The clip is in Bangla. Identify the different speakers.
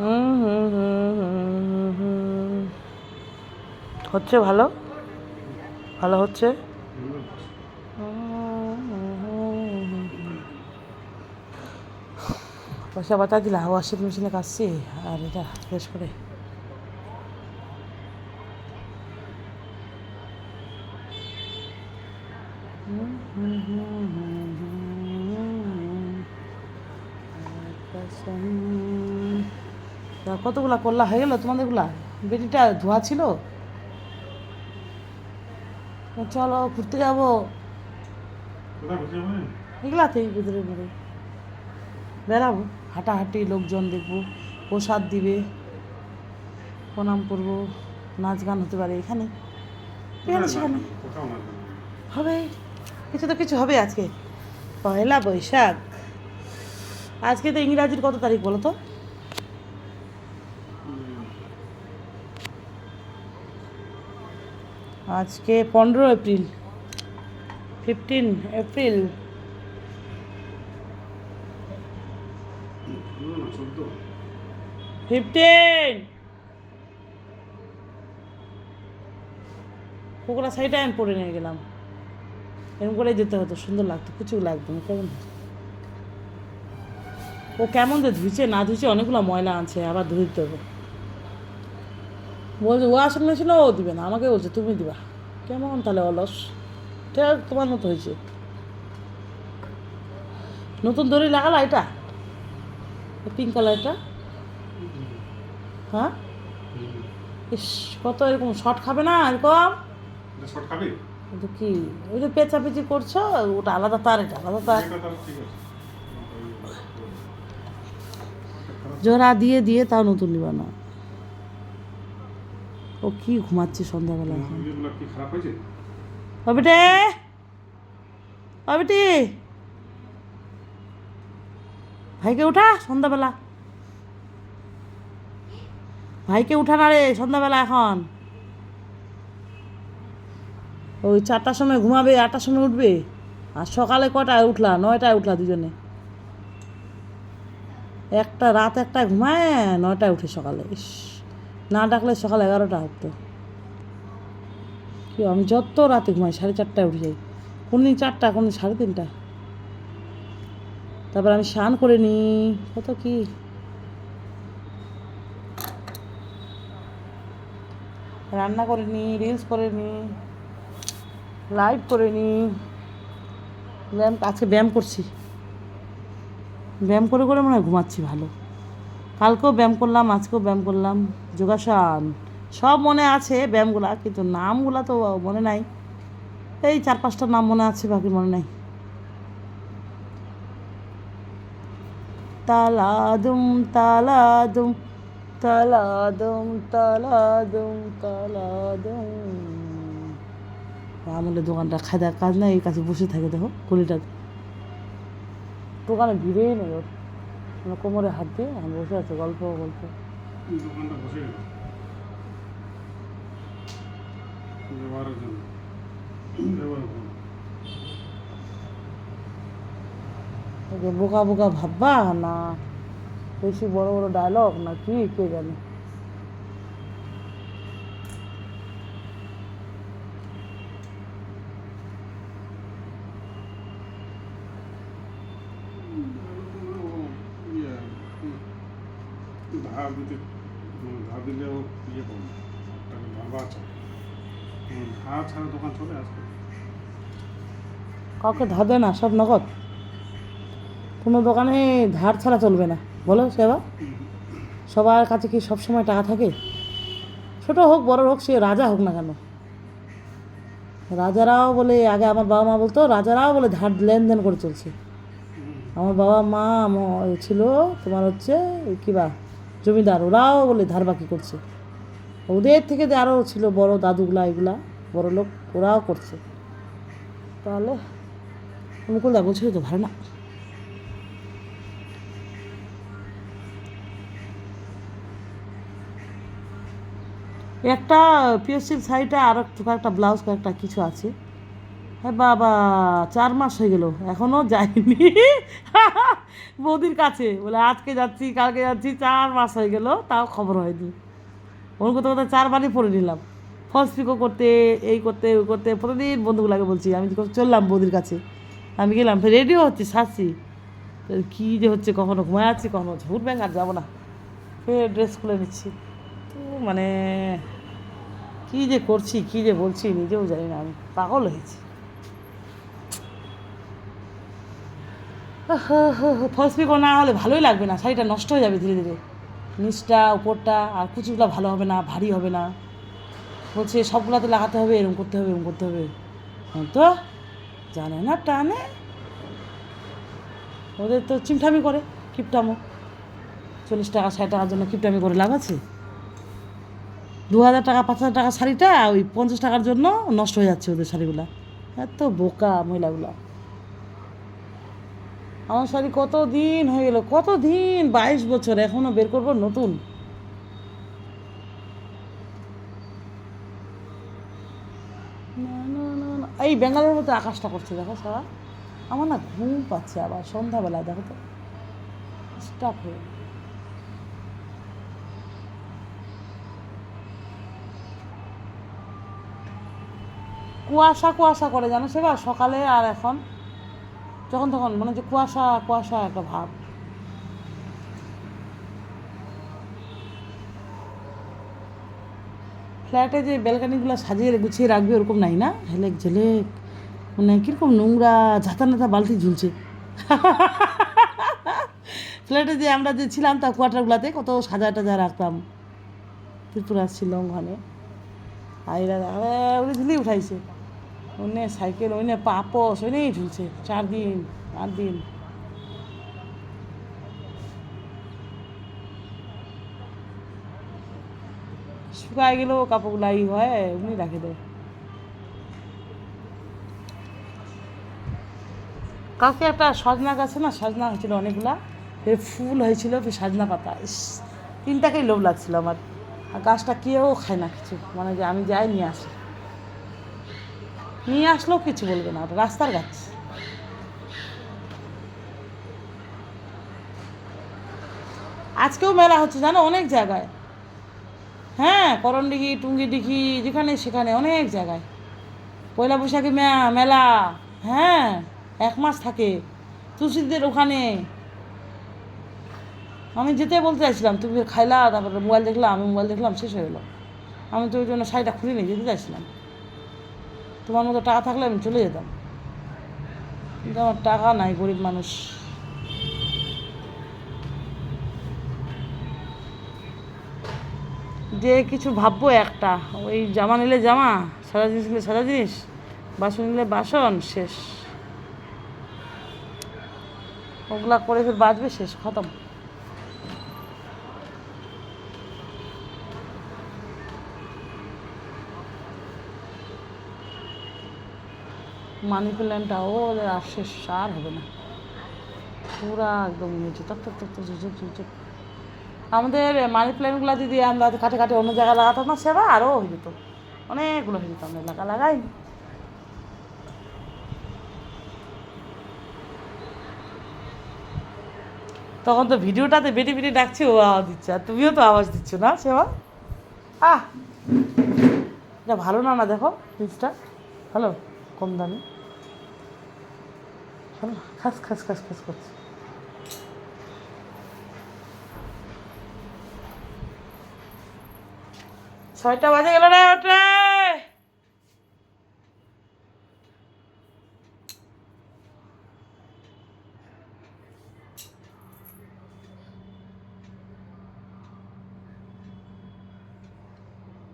Speaker 1: হুম হুম হুম হুম হুম। হচ্ছে ভালো, ভালো হচ্ছে। পয়সা বাতা দিলা ওয়াশিং মেশিনে কাচছি আর এটা ফ্রেশ করে। তা কতগুলা করলা হয়ে গেলো তোমাদেরগুলা? বেটিটা ধোয়া ছিল। চলো ঘুরতে যাবো এগুলাতেই ভিতরে ঘুরে বেড়াবো, হাঁটাহাঁটি, লোকজন দেখবো, প্রসাদ দিবে, প্রণাম করবো, নাচ গান হতে পারে এখানে, এখানে সেখানে হবে। কিছু তো কিছু হবে আজকে, পয়লা বৈশাখ। আজকে তো ইংরাজির কত তারিখ বলো তো? আজকে 15 এপ্রিল, 15 এপ্রিল। 15 কোকড়া শাড়িটা আমি পরে নিয়ে গেলাম, এরকম করেই যেতে হতো, সুন্দর লাগতো, কিছু লাগতো না। কেমন ও কেমন যে ধুইছে না ধুইছে, অনেকগুলো ময়লা আনছে, আবার ধুইতে হবে। বলছে ওয়াশিং মেশিনও ও দিবে না, আমাকে বলছে তুমি দিবা। কেমন তাহলে অলস, ঠিক তোমার মতো হয়েছে। নতুন দড়ি লাগালা এটা, পিঙ্ক কালারটা? হ্যাঁ, ইস কত এরকম শর্ট খাবে না এরকম?
Speaker 2: শর্ট খাবে
Speaker 1: কিন্তু কি ওই যে পেঁচাপেচি করছো, ওটা আলাদা তার, এটা আলাদা তার। জোড়া দিয়ে দিয়ে তাও নতুন নিবা না। ও কি ঘুমাচ্ছে সন্ধ্যাবেলা এখন?
Speaker 2: কি খারাপ হয়েছে?
Speaker 1: ও বেটে, ও বেটি, ভাইকে উঠা সন্ধ্যাবেলা, ভাইকে উঠা না রে সন্ধ্যাবেলা এখন। ওই 4টার সময় ঘুমাবে, 8টার সময় উঠবে। আর সকালে কটায় উঠলা? 9টায় উঠলা দুজনে। একটা রাত 1টায় ঘুমায়, 9টায় উঠে সকালে। ইস, না ডাকলে সকাল 11টা হতো। কি আমি যত রাতে ঘুমাই 4:30টায় উঠে যাই, কোনদিন 4টা, কোনদিন 3:30। তারপর আমি স্নান করে নিই, কত কি রান্না করে নিই, রিলস করে নিই, লাইভ করে নিই। আজকে ব্যায়াম করছি, ব্যায়াম করে করে মনে হয় ঘুমাচ্ছি ভালো। কালকেও ব্যায়াম করলাম, আজকেও ব্যায়াম করলাম, যোগাসন সব মনে আছে ব্যায়ামগুলা, কিন্তু নামগুলা তো মনে নাই। এই 4-5টা নাম মনে আছে, বাকি মনে নাই। তালাদুম তালাদুম তালাদুম তালাদুম তালাদুম। আমলের দোকানটা খাদা কাজ নাই, এই কাছে বসে থাকে, দেখো গলিটা দোকানে ভিড়েই নেই ওর। কোমরে হাত দিয়ে আমি বসে আছে, গল্প গল্প।
Speaker 2: দোকানটা বসে গেল ব্যবহারের জন্য।
Speaker 1: বোকা বোকা ভাববা না বেশি বড় বড় ডায়লগ না কি, কে জানে।
Speaker 2: ধার দিতে, ধার দিলে ও ইয়ে করবে, ভাবা আছে ধার ছাড়া দোকান চলে আসবে।
Speaker 1: কাউকে ধার দেয় না, সব নগদ। কোনো দোকানে ধার ছাড়া চলবে না, বলো সেবা। সবার কাছে কি সব সময় টাকা থাকে? ছোটো হোক বড় হোক, সে রাজা হোক না কেন, রাজারাও বলে, আগে আমার বাবা মা বলতো রাজারাও বলে ধার লেনদেন করে চলছে। আমার বাবা মা ছিল তোমার হচ্ছে কিবা জমিদার, ওরাও বলে ধার বাকি করছে। ওদের থেকে যে আরও ছিল বড় দাদুগুলা, এগুলা বড় লোক, ওরাও করছে। তাহলে মুকুলদা বলছিল তো ভালো না। একটা পিওসির শাড়িটা আর একটা ব্লাউজ, কয়েকটা কিছু আছে। হ্যাঁ বাবা, 4 মাস হয়ে গেল এখনও যায়নি। বৌদির কাছে বলে আজকে যাচ্ছি কালকে যাচ্ছি, 4 মাস হয়ে গেল তাও খবর হয়নি। ওর কথা কথা 4বারই পড়ে নিলাম, ফলস পিকো করতে, এই করতে ওই করতে। প্রতিদিন বন্ধুগুলাকে বলছি আমি চললাম বৌদির কাছে, আমি গেলাম, ফের রেডিও হচ্ছে, সাজছি, কী যে হচ্ছে, কখনো ঘুমায় আছি, কখনো হচ্ছে হুট ব্যাং, আর যাবো না, ফের ড্রেস খুলে নিচ্ছি। তো মানে কী যে করছি, কী যে বলছি নিজেও জানি না, আমি পাগল হয়েছি। ফলস পিকো না হলে ভালোই লাগবে না, শাড়িটা নষ্ট হয়ে যাবে ধীরে ধীরে, নিচটা উপরটা, আর কুচিগুলো ভালো হবে না, ভারী হবে না। বলছে সবগুলাতে লাগাতে হবে, এরকম করতে হবে, এরকম করতে হবে। হ্যাঁ তো জানে না টানে, ওদের তো চিমঠামি করে, কিপটামো। 40 টাকা 60 টাকার জন্য কিপটামি করে লাভ আছে? 2000 টাকা 5000 টাকা শাড়িটা ওই 50 টাকার জন্য নষ্ট হয়ে যাচ্ছে ওদের শাড়িগুলা। এত বোকা মহিলাগুলা। আমার শাড়ি কত দিন হয়ে গেল, কত দিন, 22 বছর, এখনও বের করবো নতুন। না না না না, এই বেঙ্গালোর মতো আকাশটা করছে দেখো সারা। আমার না ঘুম পাচ্ছে আবার সন্ধ্যাবেলায়, দেখো তো স্টাফ হয়ে। কুয়াশা কুয়াশা করে জানো সেবা, সকালে আর এখন যখন তখন মনে হচ্ছে কুয়াশা কুয়াশা একটা ভাব। ফ্ল্যাটে যে ব্যালকানিগুলো সাজিয়ে গুছিয়ে রাখবে ওরকম নাই না, হেলেক ঝেলেক, মানে কীরকম নোংরা ঝাঁতা নাতা বালতি ঝুলছে। ফ্ল্যাটে যে আমরা যে ছিলাম তা কোয়ার্টারগুলোতে কত সাজা টাজা রাখতাম, ত্রিপুরা ছিল ওখানে, আইরা আরে ওই ঝুলি উঠাইছে, ওনে সাইকেল, ওইনে পাপস, ওইনেই ঝুলছে 4 দিন 8 দিন। শুকায় গেলেও কাপড়গুলো ই হয়, এমনি রাখে দেয়। কালকে একটা সজনা গাছে না সজনা হয়েছিল অনেকগুলা, ফের ফুল হয়েছিল, ফের সজনা পাতা, ইস 3টাকেই লোভ লাগছিল আমার। আর গাছটা কেউ খায় না কিছু, মানে যে আমি যাই নিয়ে আসি, নিয়ে আসলেও কিছু বলবে না, ওটা রাস্তার গাছ। আজকেও মেলা হচ্ছে জানো অনেক জায়গায়, হ্যাঁ করণডিঘি টুঙ্গিডিঘি যেখানে সেখানে অনেক জায়গায় পয়লা বৈশাখী মেলা, হ্যাঁ 1 মাস থাকে তুলসীদের ওখানে। আমি যেতে বলতে চাইছিলাম, তুমি খাইলা, তারপরে মোবাইল দেখলাম, আমি মোবাইল দেখলাম, শেষ হয়ে গেলো। আমি তো ওই জন্য শাড়িটা খুলে নিয়ে যেতে চাইছিলাম, তোমার মতো টাকা থাকলে আমি চলে যেতাম, কিন্তু আমার টাকা নাই, গরিব মানুষ। যে কিছু ভাববো একটা, ওই জামা নিলে জামা, সাদা জিনিস নিলে সাদা জিনিস, বাসন নিলে বাসন, শেষ। ওগুলা করে ফের বাঁচবে, শেষ, খতম। মানি প্ল্যান্টটা ওদের আর শেষ আর হবে না, পুরা একদম নিচে তক তক তক তক ঝুঝুক ঝুঝুক। আমাদের মানি প্ল্যান্টগুলো যদি আমরা কাটে কাটে অন্য জায়গায় লাগাতাম না, সেবা আরও হয়ে যেত, অনেকগুলো হয়ে যেত, আমরা এলাকা লাগাই। তখন তো ভিডিওটাতে বেটি বেটি ডাকছি, ও আওয়াজ দিচ্ছে, আর তুমিও তো আওয়াজ দিচ্ছ না সেবা। আহ এটা ভালো না, না দেখো জিনিসটা ভালো, কম দামি, ভালো, খাস খাস খাস খাস করছে। 6টা বাজে গেল রে, ওটা।